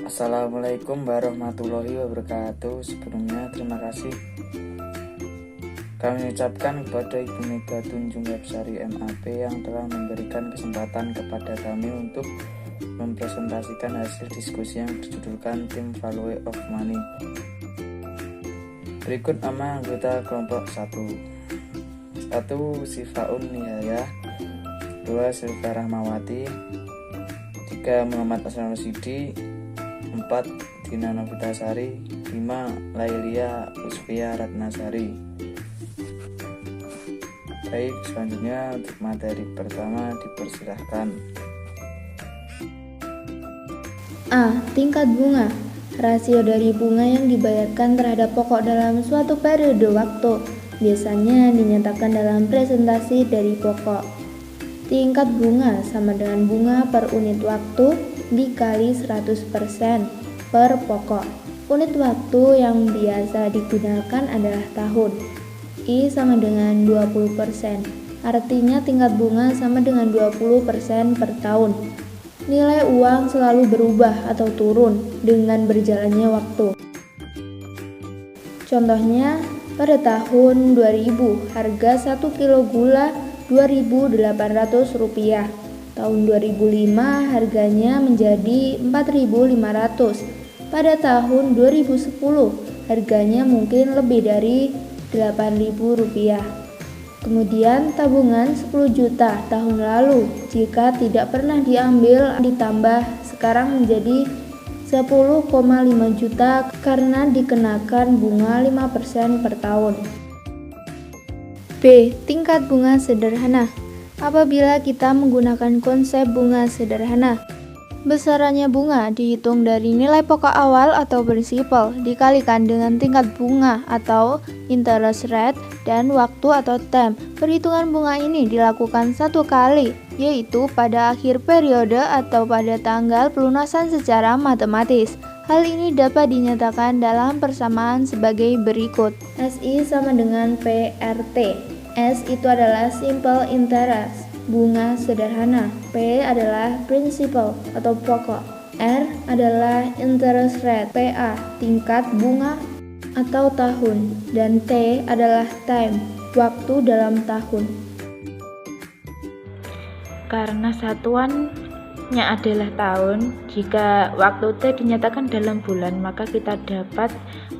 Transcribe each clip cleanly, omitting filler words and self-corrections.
Assalamualaikum warahmatullahi wabarakatuh. Sebelumnya terima kasih kami ucapkan kepada Ibu Mega Tunjung Websari MAP yang telah memberikan kesempatan kepada kami untuk mempresentasikan hasil diskusi yang berjudulkan Team Value of Money. Berikut nama anggota kelompok 1. 1. Sifaun Nihayah, 2. Silva Rahmawati, 3. Muhammad Aslam Sidi, 4. Dina Novitasari, 5. Lailia Usfia Ratnasari. Baik, selanjutnya untuk materi pertama dipersilahkan. A. Tingkat bunga. Rasio dari bunga yang dibayarkan terhadap pokok dalam suatu periode waktu biasanya dinyatakan dalam presentasi dari pokok. Tingkat bunga sama dengan bunga per unit waktu dikali 100% per pokok. Unit waktu yang biasa digunakan adalah tahun. I sama dengan 20%. Artinya tingkat bunga sama dengan 20% per tahun. Nilai uang selalu berubah atau turun dengan berjalannya waktu. Contohnya, pada tahun 2000 harga 1 kilo gula Rp2.800. Tahun 2005 harganya menjadi Rp4.500. Pada tahun 2010 harganya mungkin lebih dari Rp8.000. Kemudian tabungan 10 juta tahun lalu jika tidak pernah diambil ditambah sekarang menjadi 10,5 juta karena dikenakan bunga 5% per tahun. B. Tingkat bunga sederhana. Apabila kita menggunakan konsep bunga sederhana, besarannya bunga dihitung dari nilai pokok awal atau prinsipal dikalikan dengan tingkat bunga atau interest rate dan waktu atau term. Perhitungan bunga ini dilakukan satu kali, yaitu pada akhir periode atau pada tanggal pelunasan secara matematis. Hal ini dapat dinyatakan dalam persamaan sebagai berikut. SI sama dengan PRT. S itu adalah simple interest, bunga sederhana. P adalah principal atau pokok. R adalah interest rate, PA, tingkat bunga atau tahun, dan T adalah time, waktu dalam tahun. Karena satuannya adalah tahun, jika waktu T dinyatakan dalam bulan, maka kita dapat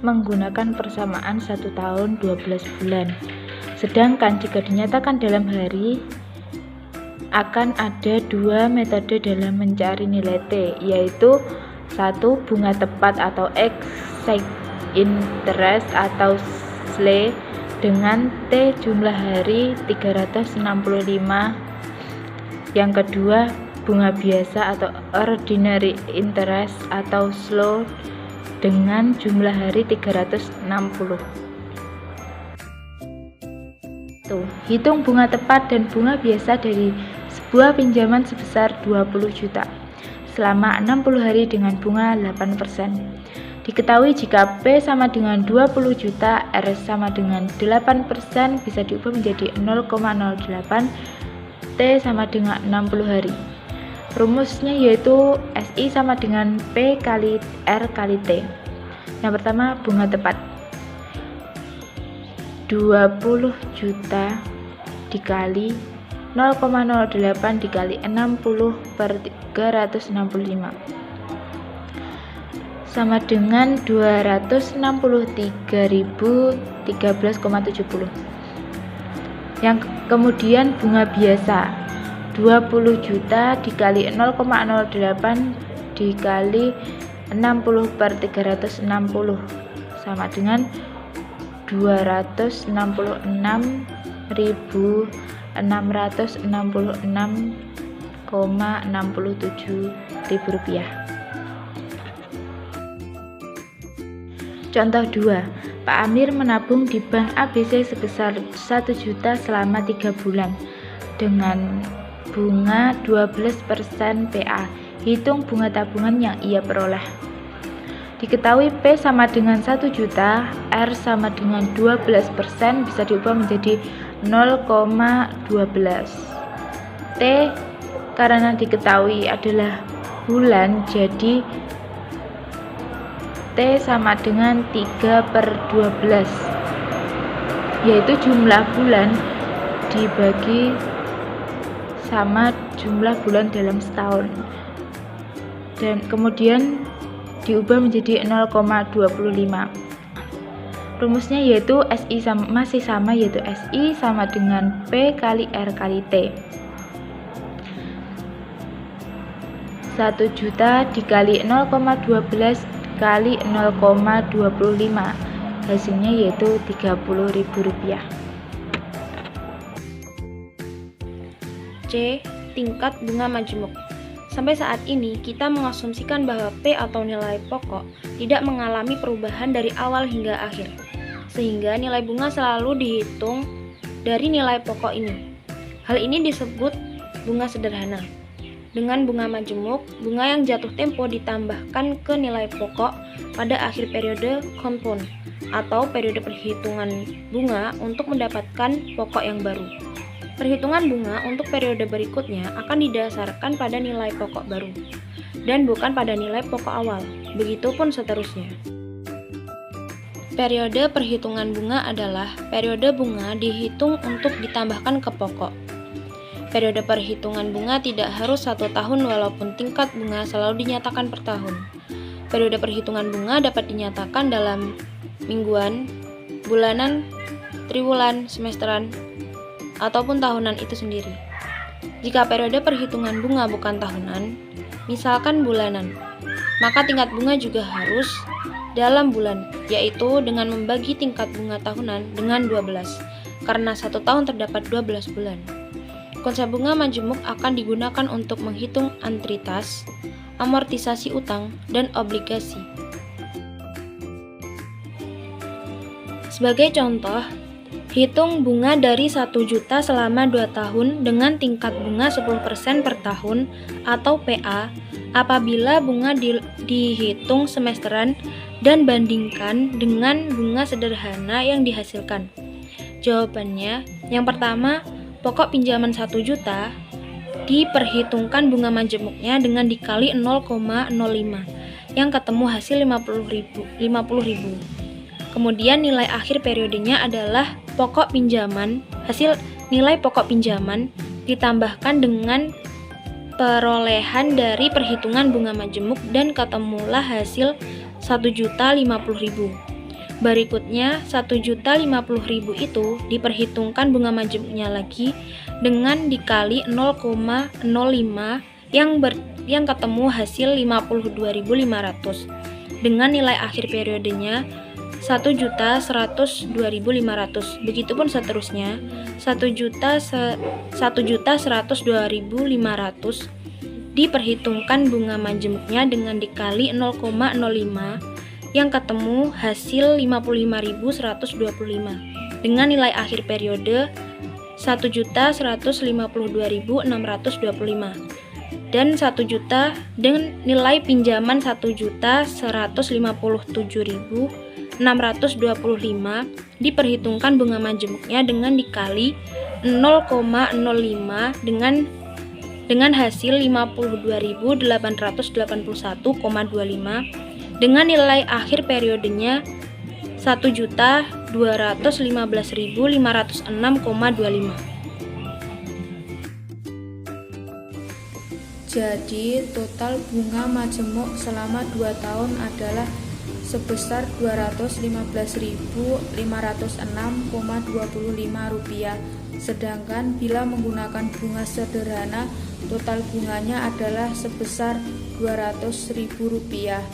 menggunakan persamaan 1 tahun 12 bulan. Sedangkan jika dinyatakan dalam hari, akan ada dua metode dalam mencari nilai T, yaitu 1. Bunga tepat atau exact interest atau SLE dengan T jumlah hari 365. Yang kedua, bunga biasa atau ordinary interest atau SLO dengan jumlah hari 360. Hitung bunga tepat dan bunga biasa dari sebuah pinjaman sebesar 20 juta selama 60 hari dengan bunga 8%. Diketahui jika P sama dengan 20 juta, R sama dengan 8% bisa diubah menjadi 0,08, T sama dengan 60 hari. Rumusnya yaitu SI sama dengan P kali R kali T. Yang pertama, bunga tepat 20 juta dikali 0,08 dikali 60 per 365 sama dengan 263.013,70. Yang kemudian bunga biasa 20 juta dikali 0,08 dikali 60 per 360 sama dengan 266.666,67 ribu rupiah. Contoh 2. Pak Amir menabung di bank ABC sebesar 1 juta selama 3 bulan dengan bunga 12% PA. Hitung bunga tabungan yang ia peroleh. Diketahui P sama dengan 1 juta, R sama dengan 12%, bisa diubah menjadi 0,12. T karena diketahui adalah bulan, jadi T sama dengan 3/12, yaitu jumlah bulan dibagi sama jumlah bulan dalam setahun, dan kemudian diubah menjadi 0,25. Rumusnya yaitu masih sama, yaitu SI sama dengan P kali R kali T. 1 juta dikali 0,12 kali 0,25, hasilnya yaitu Rp30.000. C. Tingkat bunga majemuk. Sampai saat ini, kita mengasumsikan bahwa P atau nilai pokok tidak mengalami perubahan dari awal hingga akhir, sehingga nilai bunga selalu dihitung dari nilai pokok ini. Hal ini disebut bunga sederhana. Dengan bunga majemuk, bunga yang jatuh tempo ditambahkan ke nilai pokok pada akhir periode compound atau periode perhitungan bunga untuk mendapatkan pokok yang baru. Perhitungan bunga untuk periode berikutnya akan didasarkan pada nilai pokok baru dan bukan pada nilai pokok awal. Begitupun seterusnya. Periode perhitungan bunga adalah periode bunga dihitung untuk ditambahkan ke pokok. Periode perhitungan bunga tidak harus 1 tahun walaupun tingkat bunga selalu dinyatakan per tahun. Periode perhitungan bunga dapat dinyatakan dalam mingguan, bulanan, triwulan, semesteran, ataupun tahunan itu sendiri. Jika periode perhitungan bunga bukan tahunan, misalkan bulanan, maka tingkat bunga juga harus dalam bulan, yaitu dengan membagi tingkat bunga tahunan dengan 12, karena 1 tahun terdapat 12 bulan. Konsep bunga majemuk akan digunakan untuk menghitung annuitas, amortisasi utang, dan obligasi. Sebagai contoh, hitung bunga dari 1 juta selama 2 tahun dengan tingkat bunga 10% per tahun atau PA apabila bunga dihitung semesteran dan bandingkan dengan bunga sederhana yang dihasilkan. Jawabannya, yang pertama, pokok pinjaman 1 juta diperhitungkan bunga majemuknya dengan dikali 0,05 yang ketemu hasil 50.000. Kemudian nilai akhir periodenya adalah pokok pinjaman, hasil nilai pokok pinjaman ditambahkan dengan perolehan dari perhitungan bunga majemuk dan ketemulah hasil 1.050.000. Berikutnya 1.050.000 itu diperhitungkan bunga majemuknya lagi dengan dikali 0,05 yang ketemu hasil 52.500 dengan nilai akhir periodenya 1.102.500. Begitupun seterusnya 1.102.500 diperhitungkan bunga majemuknya dengan dikali 0,05 yang ketemu hasil 55.125 dengan nilai akhir periode 1.152.625 dan 1 juta dengan nilai pinjaman 1.157.625 diperhitungkan bunga majemuknya dengan dikali 0,05 dengan hasil 52.881,25 dengan nilai akhir periodenya 1.215.506,25. Jadi total bunga majemuk selama 2 tahun adalah sebesar Rp215.506,25. Sedangkan bila menggunakan bunga sederhana, total bunganya adalah sebesar Rp200.000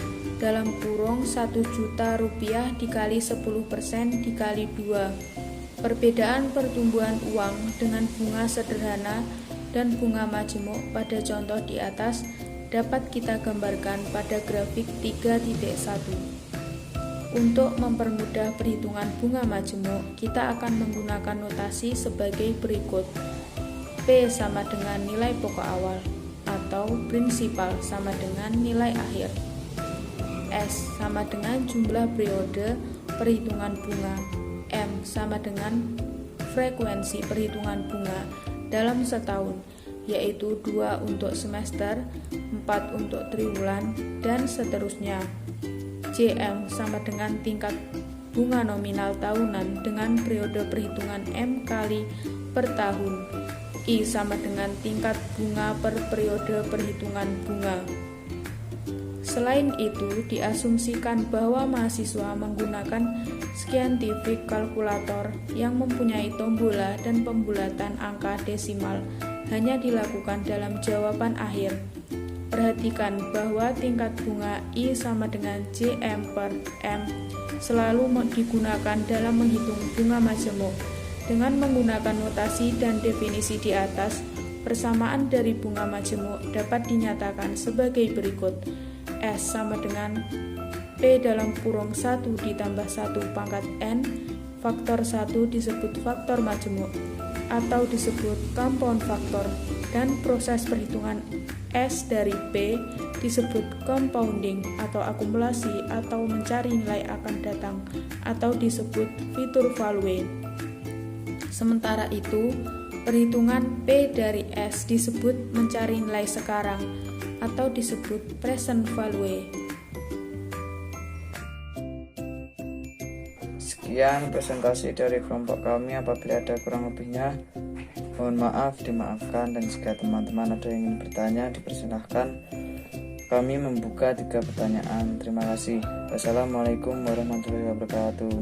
dalam kurung 1 juta rupiah dikali 10% dikali 2. Perbedaan pertumbuhan uang dengan bunga sederhana dan bunga majemuk pada contoh di atas dapat kita gambarkan pada grafik 3.1. Untuk mempermudah perhitungan bunga majemuk, kita akan menggunakan notasi sebagai berikut. P sama dengan nilai pokok awal atau prinsipal sama dengan nilai akhir. S sama dengan jumlah periode perhitungan bunga. M sama dengan frekuensi perhitungan bunga dalam setahun, yaitu 2 untuk semester, 4 untuk triwulan, dan seterusnya. JM sama dengan tingkat bunga nominal tahunan dengan periode perhitungan M kali per tahun. I sama dengan tingkat bunga per periode perhitungan bunga. Selain itu, diasumsikan bahwa mahasiswa menggunakan scientific calculator yang mempunyai tombola dan pembulatan angka desimal hanya dilakukan dalam jawaban akhir. Perhatikan bahwa tingkat bunga I sama dengan JM per M selalu digunakan dalam menghitung bunga majemuk. Dengan menggunakan notasi dan definisi di atas, persamaan dari bunga majemuk dapat dinyatakan sebagai berikut. S sama dengan P dalam kurung 1 ditambah 1 pangkat N, faktor 1 disebut faktor majemuk atau disebut compound faktor, dan proses perhitungan S dari P disebut compounding atau akumulasi atau mencari nilai akan datang atau disebut fitur value. Sementara itu, perhitungan P dari S disebut mencari nilai sekarang atau disebut present value. Sekian presentasi dari kelompok kami. Apabila ada kurang lebihnya, mohon maaf, dimaafkan. Dan jika teman-teman ada yang ingin bertanya, dipersilahkan. Kami membuka 3 pertanyaan. Terima kasih. Wassalamualaikum warahmatullahi wabarakatuh.